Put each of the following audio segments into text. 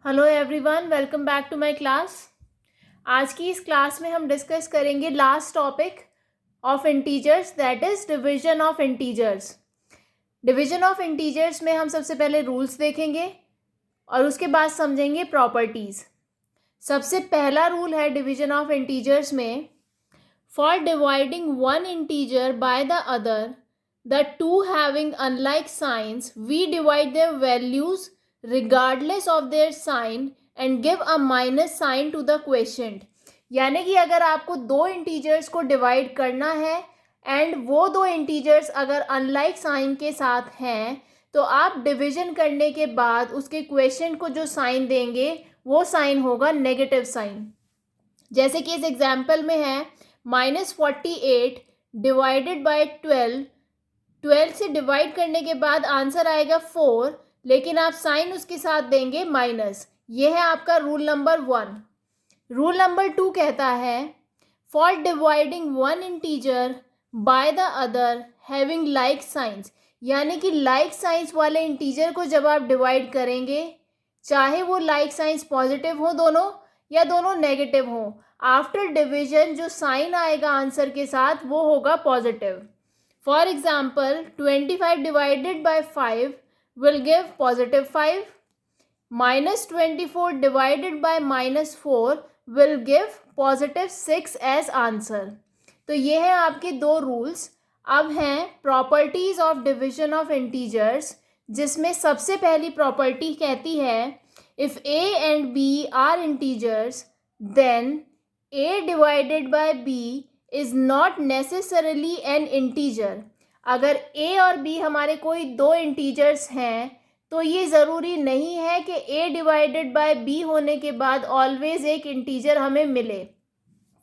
Hello everyone, welcome back to my class. आज की इस क्लास में हम डिस्कस करेंगे last topic of integers, that is division of integers. Division of integers में हम सबसे पहले रूल्स देखेंगे और उसके बाद समझेंगे प्रॉपर्टीज़। सबसे पहला रूल है डिवीजन ऑफ इंटीजर्स में, for dividing one integer by the other, the two having unlike signs, we divide their values regardless of their sign and give a minus sign to the quotient। यानी कि अगर आपको दो integers को divide करना है and वो दो इंटीजर्स अगर अनलाइक साइन के साथ हैं तो आप डिवीजन करने के बाद उसके क्वेश्चन को जो साइन देंगे वो साइन होगा नेगेटिव साइन। जैसे कि इस एग्जाम्पल में है -48 डिवाइडेड बाय 12 से डिवाइड करने के बाद आंसर आएगा 4, लेकिन आप साइन उसके साथ देंगे माइनस। ये है आपका रूल नंबर 1। रूल नंबर 2 कहता है, for dividing one integer by the other having like science, यानी कि लाइक साइंस वाले इंटीजर को जब आप डिवाइड करेंगे, चाहे वो लाइक साइंस पॉजिटिव हो दोनों या दोनों नेगेटिव हो, आफ्टर डिविजन जो साइन आएगा आंसर के साथ वो होगा positive. For example 25 divided by 5 will give positive 5. -24 divided by -4 will give positive 6 as answer। तो ये है आपके दो रूल्स। अब हैं properties of division of integers, जिसमें सबसे पहली प्रॉपर्टी कहती है, if a and b are integers then a divided by b is not necessarily an integer। अगर a और b हमारे कोई दो इंटीजर्स हैं तो ये ज़रूरी नहीं है कि a डिवाइडेड बाय b होने के बाद ऑलवेज एक इंटीजर हमें मिले।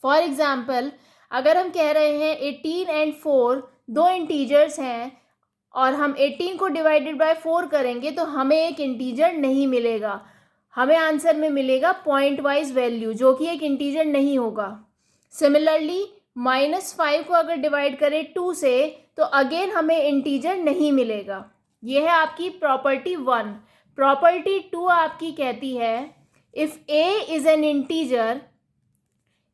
फॉर एग्ज़ाम्पल अगर हम कह रहे हैं 18 एंड 4 दो इंटीजर्स हैं और हम 18 को डिवाइडेड बाय 4 करेंगे तो हमें एक इंटीजर नहीं मिलेगा, हमें आंसर में मिलेगा पॉइंट वाइज वैल्यू जो कि एक इंटीजर नहीं होगा। सिमिलरली -5 को अगर डिवाइड करें 2 से तो अगेन हमें इंटीजर नहीं मिलेगा। ये है आपकी प्रॉपर्टी 1। प्रॉपर्टी 2 आपकी कहती है, if a is an integer,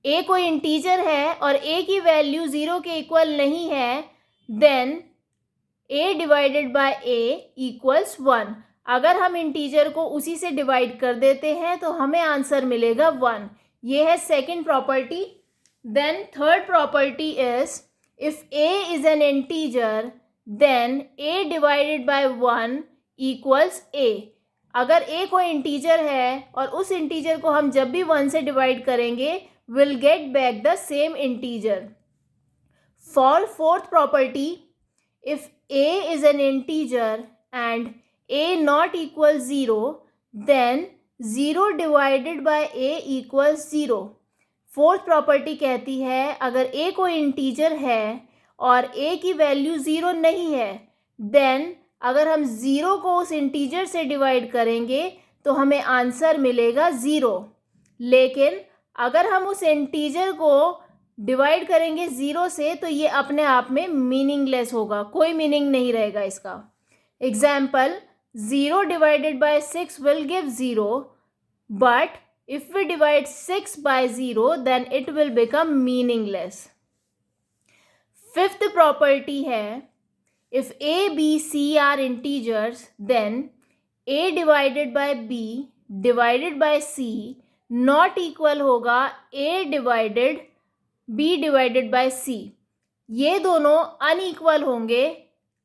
a कोई इंटीजर है और a की वैल्यू 0 के इक्वल नहीं है, then a divided by a equals 1। अगर हम इंटीजर को उसी से डिवाइड कर देते हैं तो हमें आंसर मिलेगा 1। ये है second property. Then third property is, if a is an integer then a divided by 1 equals a। अगर a कोई इंटीजर है और उस इंटीजर को हम जब भी 1 से डिवाइड करेंगे will get back the same integer। For fourth property, if a is an integer and a not equals 0 then 0 divided by a equals 0। Fourth property कहती है, अगर a कोई इंटीजर है और a की वैल्यू 0 नहीं है, देन अगर हम 0 को उस इंटीजर से डिवाइड करेंगे तो हमें आंसर मिलेगा 0। लेकिन अगर हम उस इंटीजर को डिवाइड करेंगे 0 से तो ये अपने आप में मीनिंगलेस होगा, कोई मीनिंग नहीं रहेगा इसका। Example 0 divided by 6 will give 0, but if we divide 6 by 0 then it will become meaningless। Fifth property है, if a b c are integers then a divided by b divided by c not equal होगा a divided b divided by c। ये दोनों unequal होंगे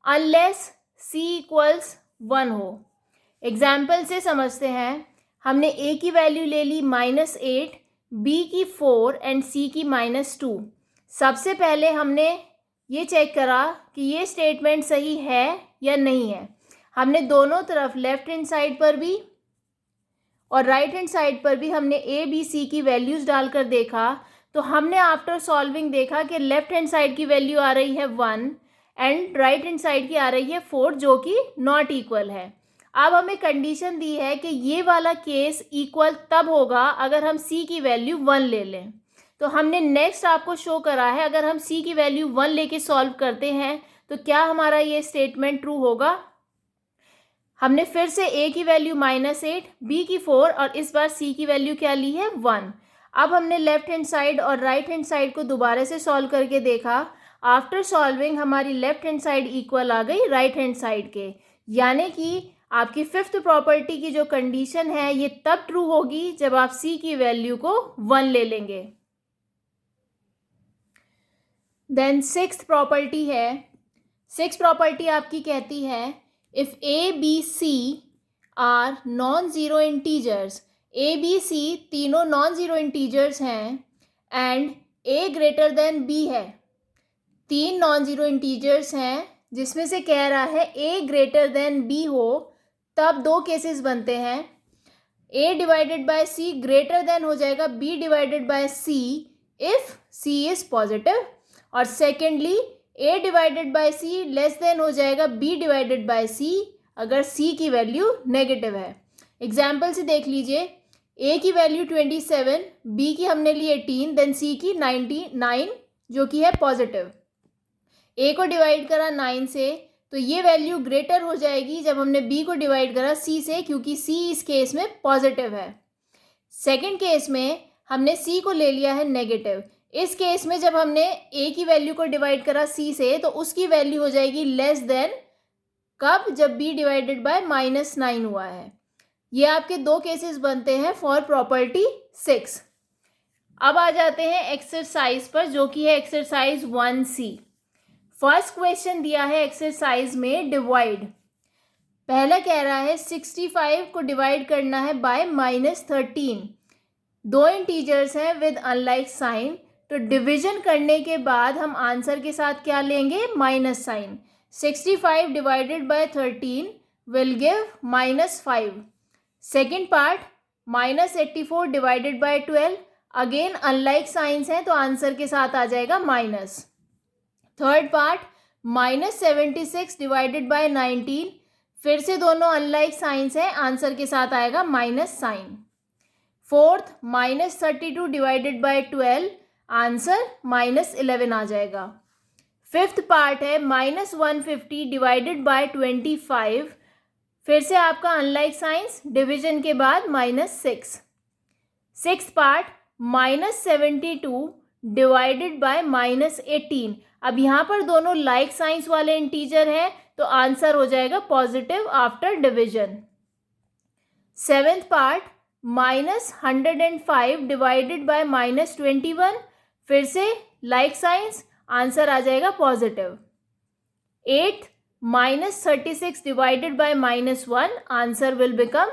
unless c equals 1 हो। Example से समझते हैं, हमने a की वैल्यू ले ली -8, b की 4 एंड c की -2। सबसे पहले हमने ये चेक करा कि ये स्टेटमेंट सही है या नहीं है। हमने दोनों तरफ लेफ्ट हैंड साइड पर भी और राइट हैंड साइड पर भी हमने a b c की वैल्यूज़ डालकर देखा, तो हमने आफ्टर सॉल्विंग देखा कि लेफ्ट हैंड साइड की वैल्यू आ रही है 1 एंड राइट हैंड साइड की आ रही है 4 जो कि नॉट इक्वल है। अब हमें कंडीशन दी है कि ये वाला केस इक्वल तब होगा अगर हम c की वैल्यू 1 ले लें। तो हमने नेक्स्ट आपको शो करा है, अगर हम c की वैल्यू 1 लेके सॉल्व करते हैं तो क्या हमारा ये स्टेटमेंट ट्रू होगा। हमने फिर से ए की वैल्यू -8, बी की 4 और इस बार सी की वैल्यू क्या ली है 1। अब हमने लेफ्ट हैंड साइड और राइट हैंड साइड को दोबारा से सॉल्व करके देखा। आफ्टर सॉल्विंग हमारी लेफ्ट हैंड साइड इक्वल आ गई राइट हैंड साइड के, यानी कि आपकी फिफ्थ प्रॉपर्टी की जो कंडीशन है ये तब ट्रू होगी जब आप सी की वैल्यू को 1 ले लेंगे। देन सिक्स्थ प्रॉपर्टी है, सिक्स्थ प्रॉपर्टी आपकी कहती है if a b c are non zero integers, a b c तीनों नॉन ज़ीरो इंटीजर्स हैं and a greater than b है, तीन नॉन ज़ीरो इंटीजर्स हैं जिसमें से कह रहा है ए ग्रेटर देन बी हो, तब दो केसेस बनते हैं। A divided by C greater than हो जाएगा B divided by C if C is positive, और secondly A divided by C less than हो जाएगा बी डिवाइडेड बाय सी अगर सी की वैल्यू नेगेटिव है। एग्जाम्पल से देख लीजिए, ए की वैल्यू 27, बी की हमने ली 18, देन सी की 99 जो कि है पॉजिटिव। ए को डिवाइड करा 9 से तो ये वैल्यू ग्रेटर हो जाएगी जब हमने बी को डिवाइड करा सी से, क्योंकि सी इस केस में पॉजिटिव है। सेकेंड केस में हमने सी को ले लिया है नेगेटिव। इस केस में जब हमने ए की वैल्यू को डिवाइड करा सी से तो उसकी वैल्यू हो जाएगी लेस देन कब, जब बी डिवाइडेड बाय -9 हुआ है। ये आपके दो केसेस बनते हैं फॉर प्रॉपर्टी 6। अब आ जाते हैं एक्सरसाइज पर, जो कि है एक्सरसाइज 1C। फर्स्ट क्वेश्चन दिया है एक्सरसाइज में डिवाइड। पहला कह रहा है 65 को डिवाइड करना है बाय -13। दो इंटीजर्स हैं विद अनलाइक साइन, तो डिवीजन करने के बाद हम आंसर के साथ क्या लेंगे, minus sign. 65 divided by 13 will give -5। Second part -84 divided by 12, again unlike signs हैं तो आंसर के साथ आ जाएगा minus. Third part -76 divided by 19, फिर से दोनों अनलाइक साइंस हैं, आंसर के साथ आएगा minus sign. Fourth -32 divided by 12, answer -11 आ जाएगा। फिफ्थ पार्ट है -150 डिवाइडेड बाय 25, फिर से आपका अनलाइक साइंस, डिवीजन के बाद -6। सिक्स पार्ट -72 डिवाइडेड बाय -18, अब यहाँ पर दोनों लाइक साइंस वाले इंटीजर हैं तो आंसर हो जाएगा positive after division. Seventh part -105 divided by -21, फिर से लाइक साइंस, आंसर आ जाएगा positive. Eighth -36 divided by -1, answer will become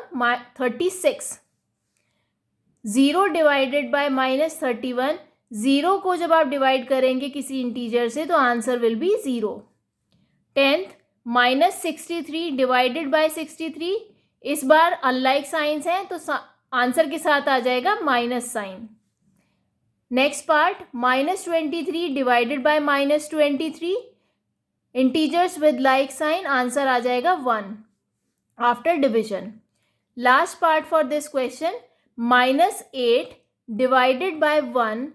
36। 0 divided by -31, 0 को जब आप डिवाइड करेंगे किसी इंटीजर से तो answer will be 0। Tenth -63 divided by 63, इस बार अनलाइक साइंस हैं तो आंसर के साथ आ जाएगा minus sign. Next part -23 divided by -23, integers with like sign, answer आ जाएगा 1 after division. Last part for this question -8 divided by 1,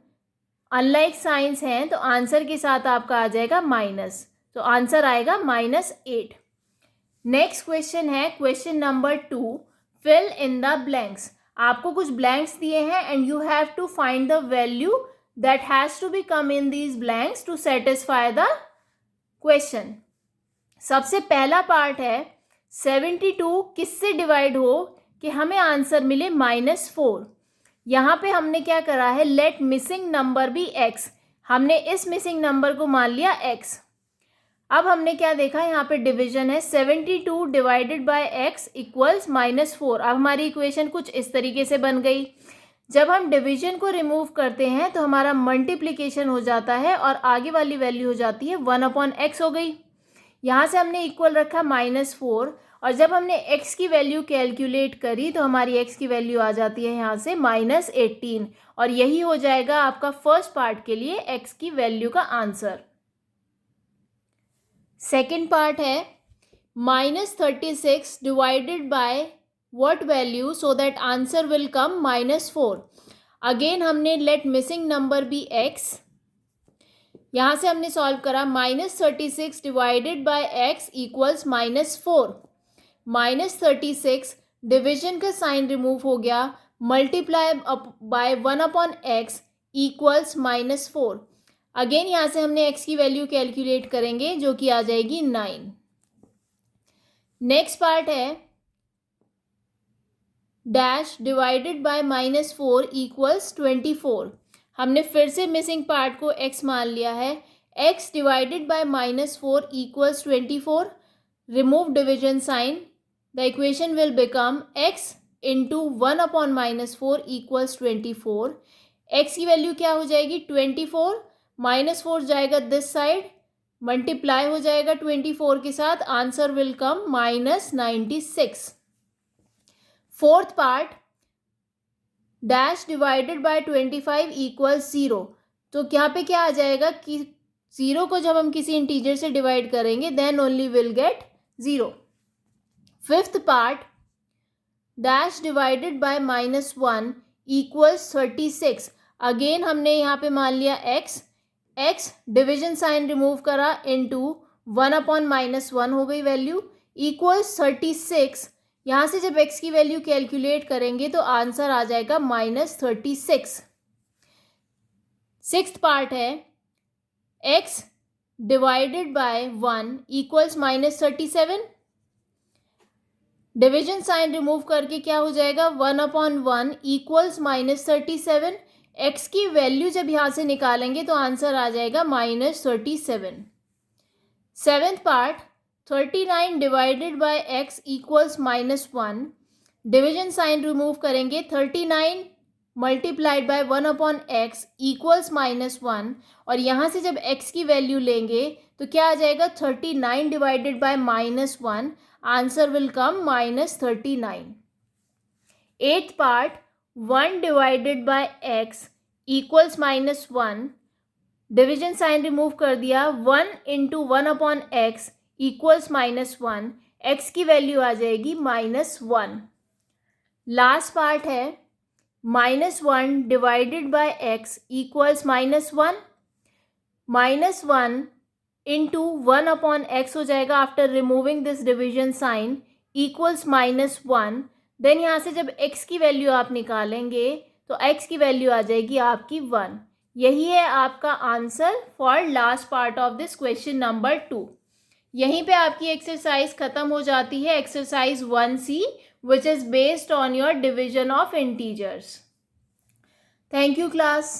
unlike signs हैं तो आंसर के साथ आपका आ जाएगा माइनस, तो आंसर आएगा -8। नेक्स्ट क्वेश्चन है question number 2, fill in the blanks. आपको कुछ ब्लैंक्स दिए हैं and you have to find the value that has to be come in these blanks to satisfy the question. सबसे पहला पार्ट है 72 किससे डिवाइड हो कि हमें आंसर मिले -4। यहाँ पे हमने क्या करा है, let missing number be x, हमने इस मिसिंग नंबर को मान लिया x। अब हमने क्या देखा, यहाँ पे डिवीजन है 72 डिवाइडेड बाय x इक्वल्स -4। अब हमारी इक्वेशन कुछ इस तरीके से बन गई। जब हम डिवीजन को रिमूव करते हैं तो हमारा मल्टीप्लिकेशन हो जाता है और आगे वाली वैल्यू हो जाती है 1/x हो गई। यहाँ से हमने इक्वल रखा -4 और जब हमने x की वैल्यू कैलकुलेट करी तो हमारी x की वैल्यू आ जाती है यहाँ से -18, और यही हो जाएगा आपका फर्स्ट पार्ट के लिए x की वैल्यू का आंसर। सेकेंड पार्ट है -36 divided by what value so that answer will come -4। Again हमने let missing number be x, यहाँ से हमने सॉल्व करा -36 divided by x equals -4। -36 division का साइन रिमूव हो गया, multiply by 1/x equals -4। Again यहाँ से हमने x की वैल्यू कैलकुलेट करेंगे जो कि आ जाएगी 9। नेक्स्ट पार्ट है डैश डिवाइडेड बाय -4 इक्वल्स 24। हमने फिर से मिसिंग पार्ट को x मान लिया है। x divided by -4 equals 24। Remove division sign, the equation will become x into 1/-4 equals 24। x की वैल्यू क्या हो जाएगी 24, -4 जाएगा दिस साइड, मल्टीप्लाई हो जाएगा 24 के साथ, answer will come -96। Fourth part dash divided bye 25 equals 0। तो यहाँ पे क्या आ जाएगा कि 0 को जब हम किसी इंटीजर से डिवाइड करेंगे then only will get 0। Fifth part dash divided by -1 equals 36। Again हमने यहाँ पे मान लिया x डिविजन साइन रिमूव करा इनटू 1/-1 हो गई वैल्यू, इक्वल्स 36। यहाँ से जब x की वैल्यू कैलकुलेट करेंगे तो आंसर आ जाएगा -36। सिक्स्थ पार्ट है x divided by 1 equals -37। Division sign remove करके क्या हो जाएगा 1/1 इक्वल्स -37। x की वैल्यू जब यहाँ से निकालेंगे तो आंसर आ जाएगा -37। Seventh part 39 divided by x equals -1। Division sign remove करेंगे 39 मल्टीप्लाइड बाय 1/x इक्वल्स -1, और यहाँ से जब x की वैल्यू लेंगे तो क्या आ जाएगा 39 divided by -1, answer will come -39। Eighth part 1 divided by x equals -1। Division sign remove कर दिया, 1 इंटू 1/x इक्वल्स -1, x की वैल्यू आ जाएगी -1। लास्ट पार्ट है -1 divided by x equals -1। -1 into 1/x हो जाएगा after removing this division sign equals -1। Then यहाँ से जब x की वैल्यू आप निकालेंगे तो x की वैल्यू आ जाएगी आपकी 1। यही है आपका answer for last part of this question number 2। यहीं पे आपकी एक्सरसाइज खत्म हो जाती है, exercise 1C, which is based on your division of integers. Thank you class.